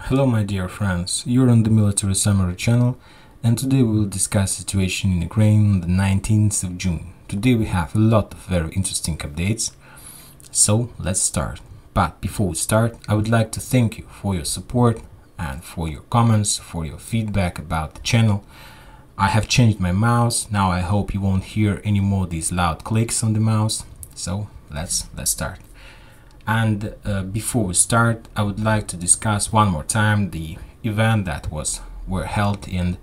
Hello my dear friends, you're on the Military Summary channel, and today we will discuss situation in Ukraine on the 19th of June. Today we have a lot of very interesting updates, so let's start. But before we start, I would like to thank you for your support and for your comments, for your feedback about the channel. I have changed my mouse, now I hope you won't hear any more these loud clicks on the mouse, so let's start. And before we start, I would like to discuss one more time the event that were held in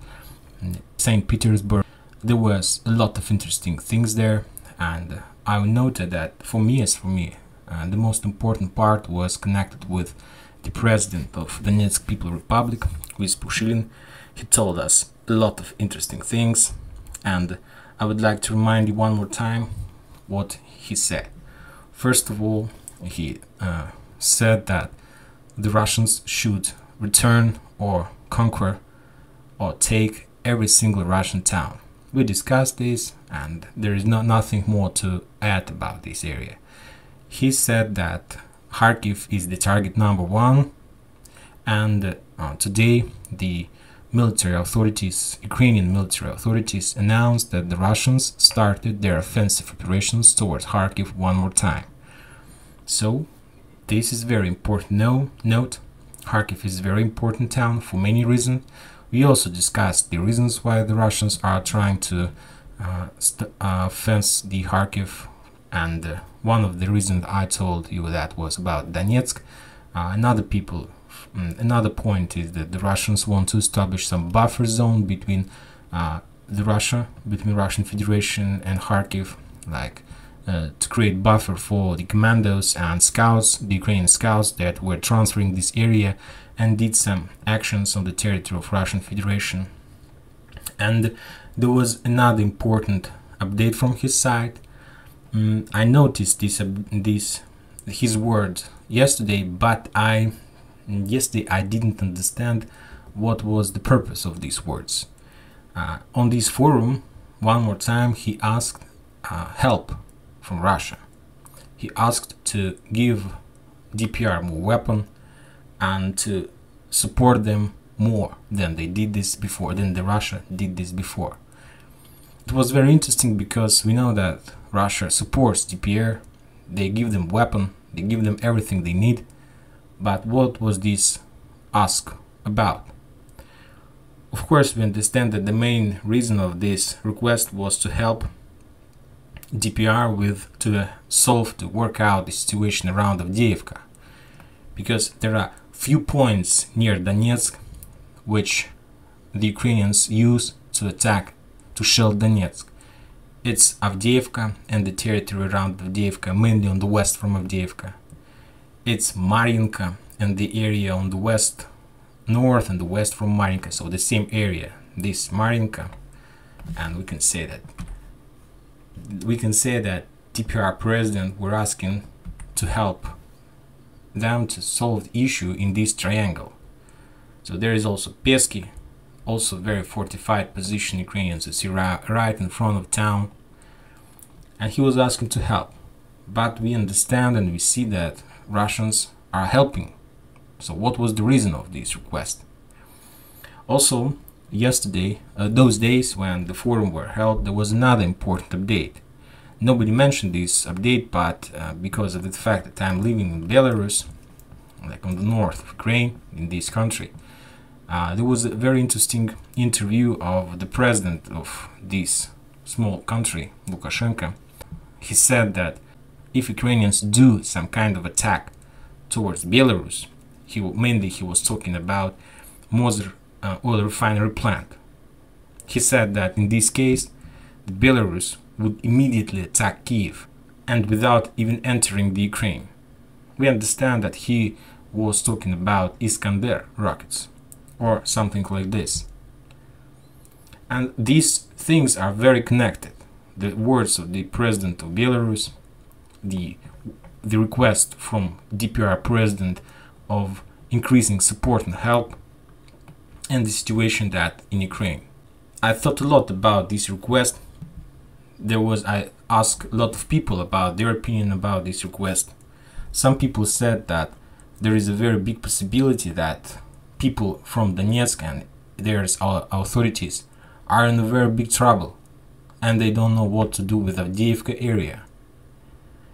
St. Petersburg. There was a lot of interesting things there, and I noted that for me, the most important part was connected with the president of Donetsk People Republic, who is Pushilin. He told us a lot of interesting things, and I would like to remind you one more time what he said. First of all, he said that the Russians should return or conquer or take every single Russian town. We discussed this, and there is nothing more to add about this area. He said that Kharkiv is the target number one, and today the Ukrainian military authorities announced that the Russians started their offensive operations towards Kharkiv one more time. So this is very important note. Kharkiv is a very important town for many reasons. We also discussed the reasons why the Russians are trying to fence the Kharkiv, and one of the reasons I told you that was about Donetsk. Another point is that the Russians want to establish some buffer zone between Russian Federation and Kharkiv, like to create buffer for the commandos and scouts, the Ukrainian scouts that were transferring this area and did some actions on the territory of Russian Federation. And there was another important update from his side. I noticed his words yesterday, but yesterday I didn't understand what was the purpose of these words. On this forum, one more time, he asked help from Russia. He asked to give DPR more weapon and to support them more than the Russia did this before. It was very interesting because we know that Russia supports DPR. They give them weapon, they give them everything they need. But what was this ask about? Of course, we understand that the main reason of this request was to help DPR to work out the situation around Avdiivka, because there are few points near Donetsk which the Ukrainians use to shell Donetsk. It's Avdiivka and the territory around Avdiivka, mainly on the west from Avdiivka. It's Mariinka and the area on the west, north and the west from Mariinka, so the same area, this Mariinka. And we can say that DPR president were asking to help them to solve the issue in this triangle. So there is also Pesky, also very fortified position Ukrainians see right in front of town, and he was asking to help. But we understand and we see that Russians are helping. So what was the reason of this request? Also, yesterday, those days when the forum were held, there was another important update. Nobody mentioned this update, but because of the fact that I'm living in Belarus, like on the north of Ukraine, in this country, there was a very interesting interview of the president of this small country, Lukashenko. He said that if Ukrainians do some kind of attack towards Belarus, he was talking about Mozr oil refinery plant. He said that in this case, Belarus would immediately attack Kiev, and without even entering the Ukraine. We understand that he was talking about Iskander rockets or something like this. And these things are very connected. The words of the president of Belarus, the request from DPR president of increasing support and help, and the situation that in Ukraine. I thought a lot about this request. I asked a lot of people about their opinion about this request. Some people said that there is a very big possibility that people from Donetsk and their authorities are in a very big trouble, and they don't know what to do with the Avdiivka area.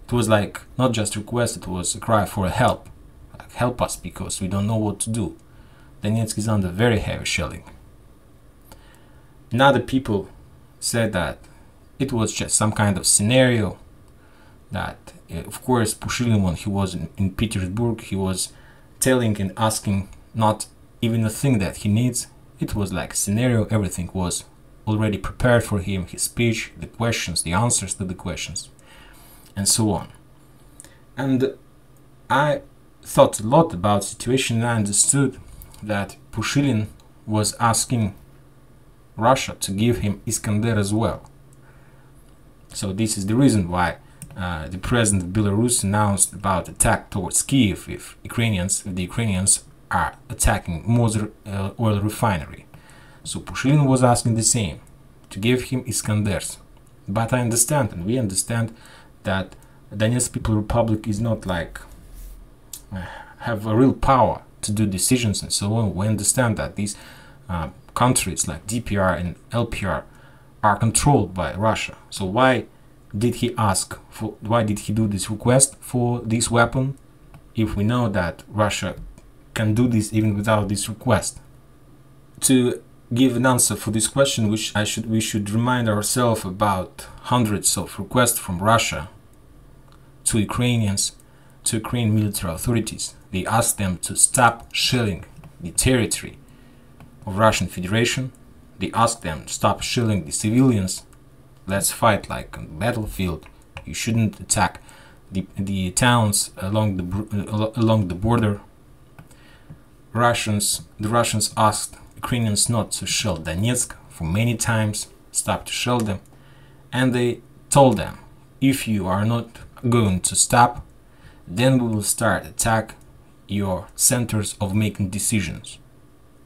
It was like not just a request, it was a cry for help. Like, help us because we don't know what to do. Donetsk is under very heavy shelling. And other people said that it was just some kind of scenario, that of course Pushilin, when he was in Petersburg, he was telling and asking not even a thing that he needs. It was like a scenario, everything was already prepared for him, his speech, the questions, the answers to the questions, and so on. And I thought a lot about the situation, and I understood that Pushilin was asking Russia to give him Iskander as well. So this is the reason why the president of Belarus announced about attack towards Kiev if the Ukrainians are attacking Mozyr oil refinery. So Pushilin was asking the same, to give him Iskanders. But I understand, and we understand, that Donetsk People Republic is not like have a real power to do decisions and so on. We understand that these countries like DPR and LPR are controlled by Russia. So why did he do this request for this weapon if we know that Russia can do this even without this request? To give an answer for this question, we should remind ourselves about hundreds of requests from Russia to Ukrainians, to Ukrainian military authorities. They asked them to stop shelling the territory of Russian Federation. They asked them to stop shelling the civilians. Let's fight like on the battlefield. You shouldn't attack the towns along the border. The Russians asked Ukrainians not to shell Donetsk for many times, stop to shell them, and they told them, if you are not going to stop, then we will start attack your centers of making decisions.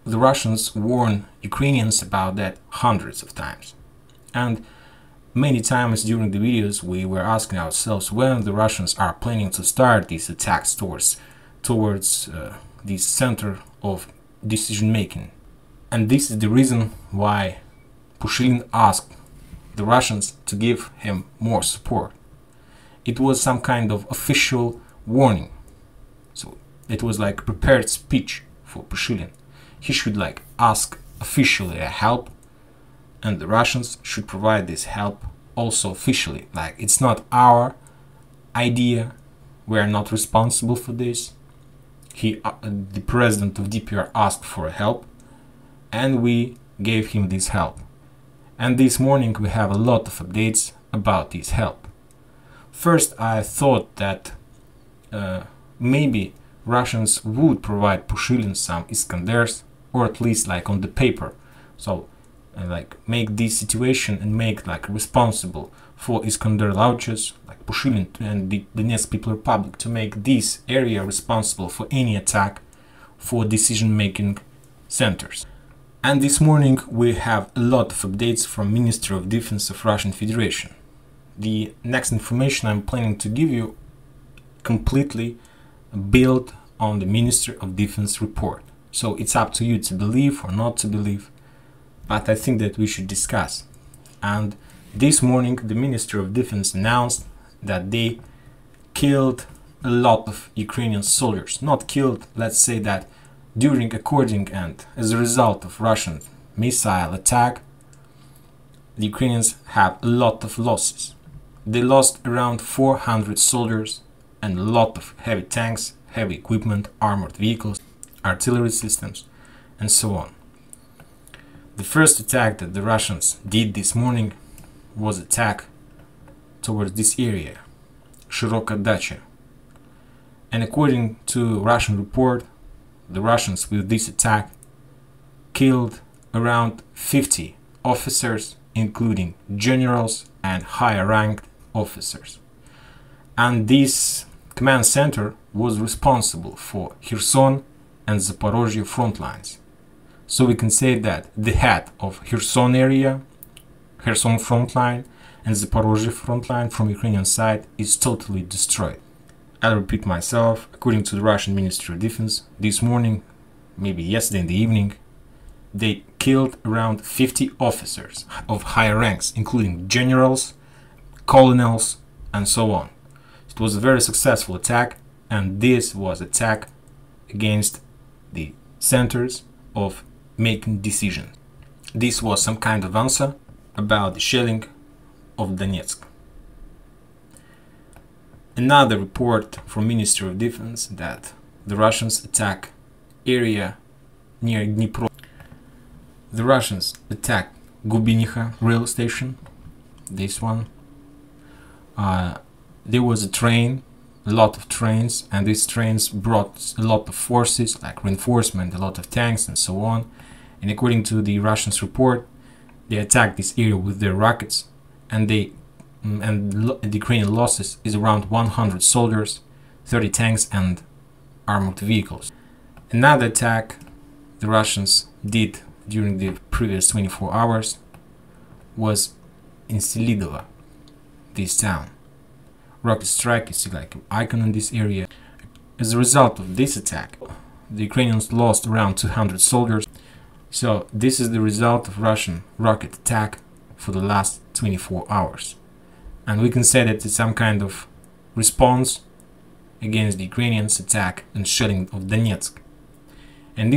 The Russians warned Ukrainians about that hundreds of times, and many times during the videos we were asking ourselves when the Russians are planning to start these attacks towards this center of decision making. And this is the reason why Pushilin asked the Russians to give him more support. It was some kind of official warning. So it was like a prepared speech for Pushilin. He should like ask officially a help, and the Russians should provide this help also officially. Like, it's not our idea, we are not responsible for this. The president of DPR asked for help, and we gave him this help. And this morning we have a lot of updates about this help. First, I thought that maybe Russians would provide Pushilin some Iskanders, or at least like on the paper. So like make this situation and make like responsible for Iskander launches, like Pushilin and the Donetsk People Republic, to make this area responsible for any attack for decision-making centers. And this morning we have a lot of updates from Ministry of Defense of Russian Federation. The next information I'm planning to give you completely built on the Ministry of Defense report. So it's up to you to believe or not to believe, but I think that we should discuss. And this morning the Ministry of Defense announced that they killed a lot of Ukrainian soldiers. Not killed, let's say that according and as a result of Russian missile attack, the Ukrainians have a lot of losses. They lost around 400 soldiers and a lot of heavy tanks, heavy equipment, armored vehicles, artillery systems, and so on. The first attack that the Russians did this morning was attack towards this area, Shiroka Dacha. And according to Russian report, the Russians with this attack killed around 50 officers, including generals and higher ranked officers. And this command center was responsible for Kherson and Zaporozhye front lines. So we can say that the head of Kherson area, Kherson front line, and Zaporozhye front line from Ukrainian side is totally destroyed. I'll repeat myself, according to the Russian Ministry of Defense, this morning maybe yesterday in the evening, they killed around 50 officers of higher ranks, including generals, colonels, and so on. It was a very successful attack, and this was an attack against the centers of making decisions. This was some kind of answer about the shelling of Donetsk. Another report from Ministry of Defense that the Russians attack area near Dnipro. The Russians attacked Gubiniha rail station, this one. There was a train, a lot of trains, and these trains brought a lot of forces, like reinforcement, a lot of tanks and so on. And according to the Russians report, they attacked this area with their rockets, and the Ukrainian losses is around 100 soldiers, 30 tanks and armored vehicles. Another attack the Russians did during the previous 24 hours was in Selidovo, this town. Rocket strike is like an icon in this area. As a result of this attack, the Ukrainians lost around 200 soldiers. So this is the result of Russian rocket attack for the last 24 hours. And we can say that it's some kind of response against the Ukrainians' attack and shelling of Donetsk. And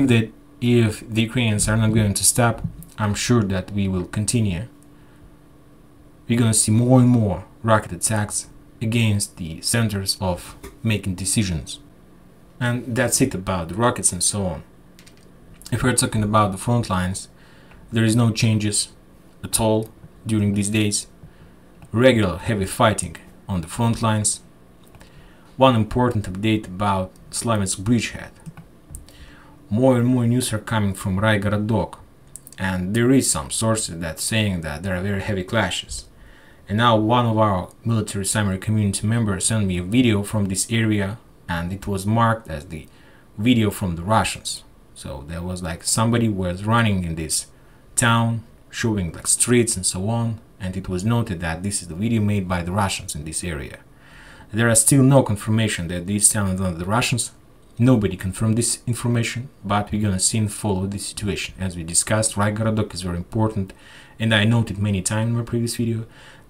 if the Ukrainians are not going to stop, I'm sure that we will continue. We're going to see more and more rocket attacks against the centers of making decisions. And that's it about the rockets and so on. If we're talking about the front lines, there is no changes at all during these days. Regular heavy fighting on the front lines. One important update about Slaviansk bridgehead. More and more news are coming from Raigorodok, and there is some sources that saying that there are very heavy clashes. And now one of our military summary community members sent me a video from this area, and it was marked as the video from the Russians. So there was like somebody was running in this town, showing like streets and so on, and it was noted that this is the video made by the Russians in this area. There are still no confirmation that this town is not the Russians. Nobody confirmed this information, but we're gonna see and follow the situation. As we discussed, Raigorodok is very important, and I noted many times in my previous video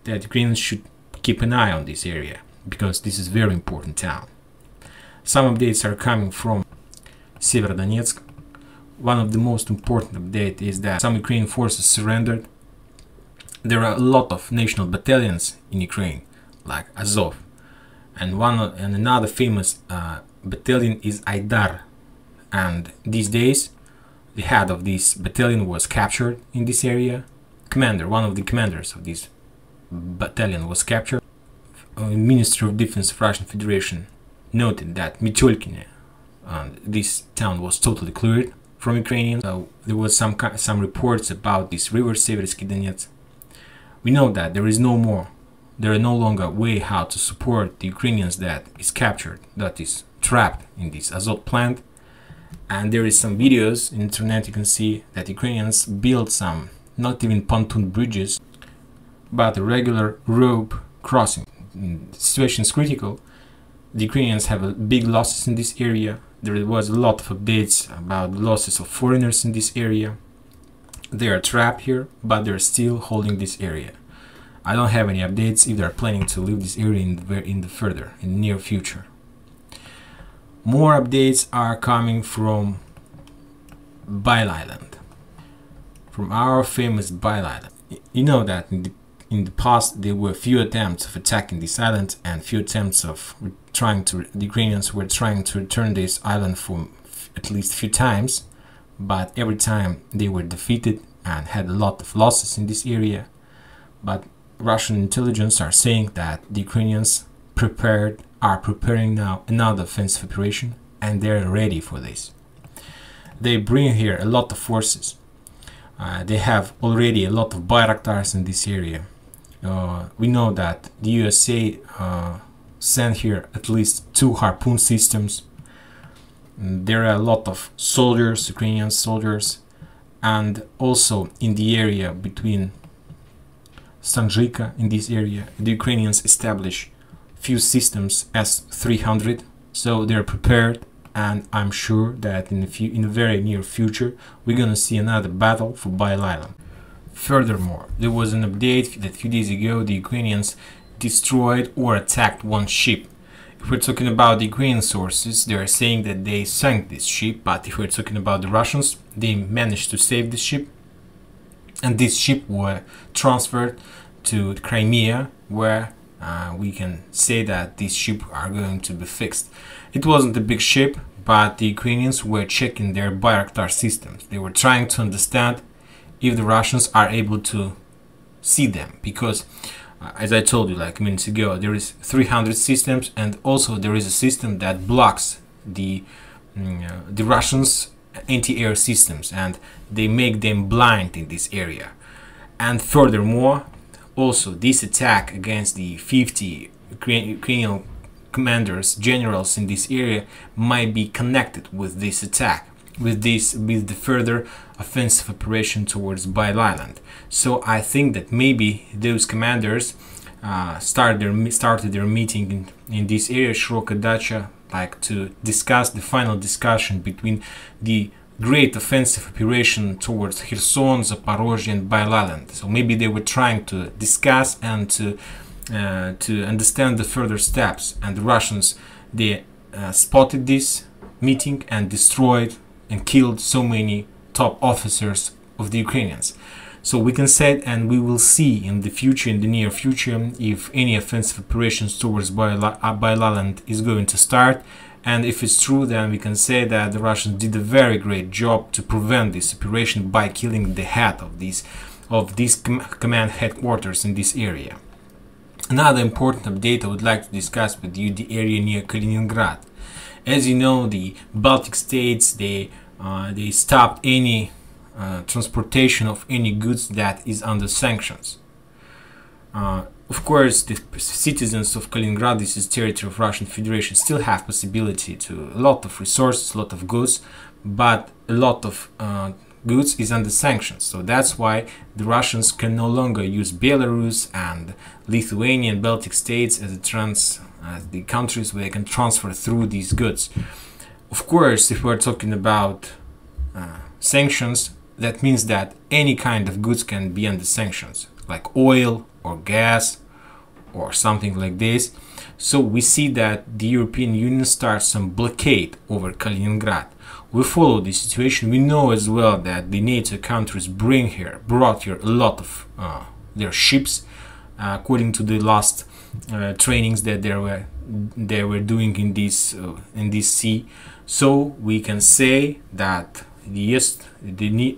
that Ukrainians should keep an eye on this area, because this is a very important town. Some updates are coming from Severodonetsk. One of the most important updates is that some Ukrainian forces surrendered. There are a lot of national battalions in Ukraine, like Azov, and another famous battalion is Aidar. And these days, the head of this battalion was captured in this area. One of the commanders of this battalion was captured. Ministry of Defense of Russian Federation noted that Metyolkine, this town, was totally cleared from Ukrainians. There was some reports about this river Seversky Donets. We know that there is no longer a way how to support the Ukrainians that is captured, that is trapped in this Azot plant. And there is some videos in the internet. You can see that Ukrainians built some, not even pontoon bridges, but a regular rope crossing. The situation is critical. The Ukrainians have big losses in this area. There was a lot of updates about the losses of foreigners in this area. They are trapped here, but they're still holding this area. I don't have any updates if they're planning to leave this area in the near future. More updates are coming from Bile Island, from our famous Bile Island. You know that in the past there were few attempts of attacking this island, and few attempts of the Ukrainians were trying to return this island for at least few times, but every time they were defeated and had a lot of losses in this area. But Russian intelligence are saying that the Ukrainians are preparing now another offensive operation, and they're ready for this. They bring here a lot of forces. They have already a lot of Bayraktars in this area. We know that the USA sent here at least 2 Harpoon systems. There are a lot of soldiers, Ukrainian soldiers, and also in the area between Sanjika, in this area, the Ukrainians establish few systems S-300, so they're prepared and I'm sure that in the very near future we're gonna see another battle for Bail Island. Furthermore, there was an update that a few days ago the Ukrainians destroyed or attacked one ship. If we're talking about the Ukrainian sources, they are saying that they sank this ship, but if we're talking about the Russians, they managed to save the ship, and this ship was transferred to Crimea, where we can say that these ships are going to be fixed. It wasn't a big ship, but the Ukrainians were checking their Bayraktar systems. They were trying to understand if the Russians are able to see them, because as I told you like minutes ago, there is 300 systems, and also there is a system that blocks the Russians anti-air systems, and they make them blind in this area. And furthermore, also this attack against the 50 Ukrainian commanders, generals in this area might be connected with this attack, with the further offensive operation towards Bail Island. So I think that maybe those commanders started their meeting in this area, Shiroka Dacha, like to discuss the final discussion between the great offensive operation towards Kherson, Zaporozhye and Bail Island. So maybe they were trying to discuss and to understand the further steps, and the Russians, they spotted this meeting and destroyed and killed so many top officers of the Ukrainians. So we can say, and we will see in the future, in the near future, if any offensive operations towards Bail Island is going to start. And if it's true, then we can say that the Russians did a very great job to prevent this operation by killing the head of these command headquarters in this area. Another important update I would like to discuss with you, the area near Kaliningrad. As you know, the Baltic states, they stopped any transportation of any goods that is under sanctions. Of course, the citizens of Kaliningrad, this is territory of Russian Federation, still have possibility to a lot of resources, a lot of goods, but a lot of goods is under sanctions. So that's why the Russians can no longer use Belarus and Lithuania and Baltic states as the countries where they can transfer through these goods. Of course, if we're talking about sanctions, that means that any kind of goods can be under sanctions, like oil or gas or something like this. So we see that the European Union starts some blockade over Kaliningrad. We follow this situation. We know as well that the NATO countries brought here a lot of their ships, according to the last trainings that they were doing in this sea. So we can say that the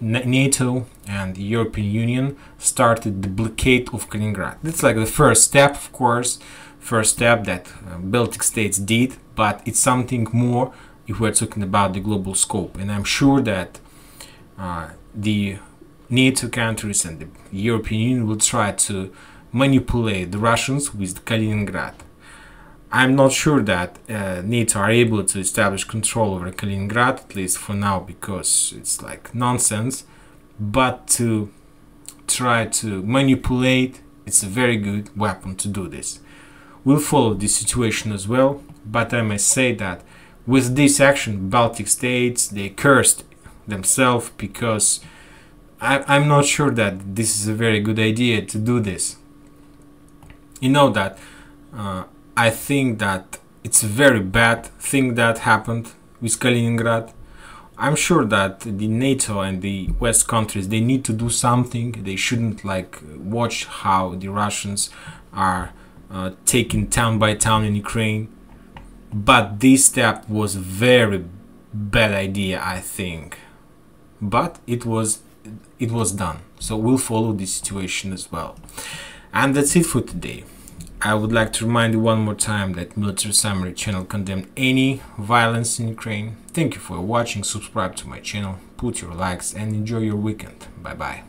NATO and the European Union started the blockade of Kaliningrad. That's like the first step, of course, first step that Baltic states did, but it's something more if we're talking about the global scope. And I'm sure that the NATO countries and the European Union will try to manipulate the Russians with Kaliningrad. I'm not sure that NATO are able to establish control over Kaliningrad, at least for now, because it's like nonsense. But to try to manipulate, it's a very good weapon to do this. We'll follow this situation as well, but I must say that with this action, Baltic states, they cursed themselves, because I'm not sure that this is a very good idea to do this. You know that I think that it's a very bad thing that happened with Kaliningrad. I'm sure that the NATO and the West countries, they need to do something. They shouldn't like watch how the Russians are taken town by town in Ukraine. But this step was a very bad idea, I think. But it was done. So we'll follow this situation as well. And that's it for today. I would like to remind you one more time that Military Summary channel condemned any violence in Ukraine. Thank you for watching, subscribe to my channel, put your likes and enjoy your weekend. Bye bye.